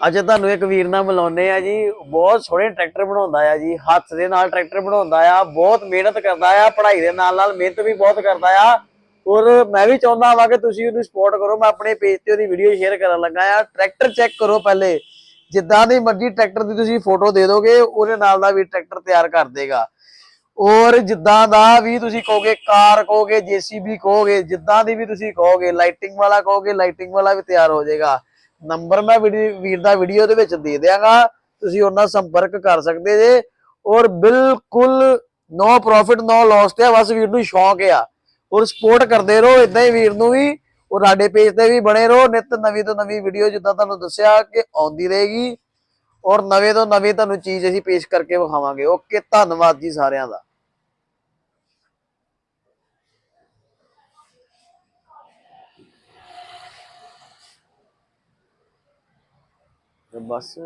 ਅੱਜ ਤੁਹਾਨੂੰ ਇੱਕ ਵੀਰ ਨਾਲ ਮਿਲਾਉਂਦੇ ਆ ਜੀ। ਬਹੁਤ ਸੋਹਣੇ ਟਰੈਕਟਰ ਬਣਾਉਂਦਾ ਆ ਜੀ, ਹੱਥ ਦੇ ਨਾਲ ਟਰੈਕਟਰ ਬਣਾਉਂਦਾ ਆ, ਬਹੁਤ ਮਿਹਨਤ ਕਰਦਾ ਆ, ਪੜ੍ਹਾਈ ਦੇ ਨਾਲ ਨਾਲ ਮਿਹਨਤ ਵੀ ਬਹੁਤ ਕਰਦਾ ਆ। ਔਰ ਮੈਂ ਵੀ ਚਾਹੁੰਦਾ ਵਾ ਕਿ ਤੁਸੀਂ ਉਹਨੂੰ ਸਪੋਰਟ ਕਰੋ। ਮੈਂ ਆਪਣੇ ਪੇਜ ਤੇ ਉਹਦੀ ਵੀਡੀਓ ਸ਼ੇਅਰ ਕਰਨ ਲੱਗਾ ਆ। ਟਰੈਕਟਰ ਚੈੱਕ ਕਰੋ ਪਹਿਲੇ, ਜਿੱਦਾਂ ਦੀ ਮਰਜ਼ੀ ਟਰੈਕਟਰ ਦੀ ਤੁਸੀਂ ਫੋਟੋ ਦੇ ਦੋਗੇ ਉਹਦੇ ਨਾਲ ਦਾ ਵੀ ਟਰੈਕਟਰ ਤਿਆਰ ਕਰ ਦੇਗਾ। ਔਰ ਜਿੱਦਾਂ ਦਾ ਵੀ ਤੁਸੀਂ ਕਹੋਗੇ, ਕਾਰ ਕਹੋਗੇ, ਜੇਸੀਬੀ ਕਹੋਗੇ, ਜਿੱਦਾਂ ਦੀ ਵੀ ਤੁਸੀਂ ਕਹੋਗੇ, ਲਾਈਟਿੰਗ ਵਾਲਾ ਕਹੋਗੇ, ਲਾਈਟਿੰਗ ਵਾਲਾ ਵੀ ਤਿਆਰ ਹੋ ਜਾਏਗਾ। ਨੰਬਰ ਮੈਂ ਵੀਰ ਦਾ ਵੀਡੀਓ ਦੇ ਵਿੱਚ ਦੇ ਦਿਆਂਗਾ, ਤੁਸੀਂ ਉਹਨਾਂ ਸੰਪਰਕ ਕਰ ਸਕਦੇ ਜੇ। ਔਰ ਬਿਲਕੁਲ ਨੋ ਪ੍ਰੋਫਿਟ ਨੋ ਲਾਸ ਤੇ ਬਸ ਵੀਰ ਨੂੰ ਸ਼ੌਂਕ ਆ। ਔਰ ਸਪੋਰਟ ਕਰਦੇ ਰਹੋ ਇਦਾਂ ਹੀ ਵੀਰ ਨੂੰ ਵੀ। ਔਰ ਸਾਡੇ ਪੇਜ ਤੇ ਵੀ ਬਣੇ ਰਹੋ, ਨਿਤ ਨਵੀਂ ਤੋਂ ਨਵੀਂ ਵੀਡੀਓ ਜਿੱਦਾਂ ਤੁਹਾਨੂੰ ਦੱਸਿਆ ਕਿ ਆਉਂਦੀ ਰਹੇਗੀ। ਔਰ ਨਵੇਂ ਤੋਂ ਨਵੀਂ ਤੁਹਾਨੂੰ ਚੀਜ਼ ਅਸੀਂ ਪੇਸ਼ ਕਰਕੇ ਵਿਖਾਵਾਂਗੇ। ਓਕੇ, ਧੰਨਵਾਦ ਜੀ ਸਾਰਿਆਂ ਦਾ। ਬਸ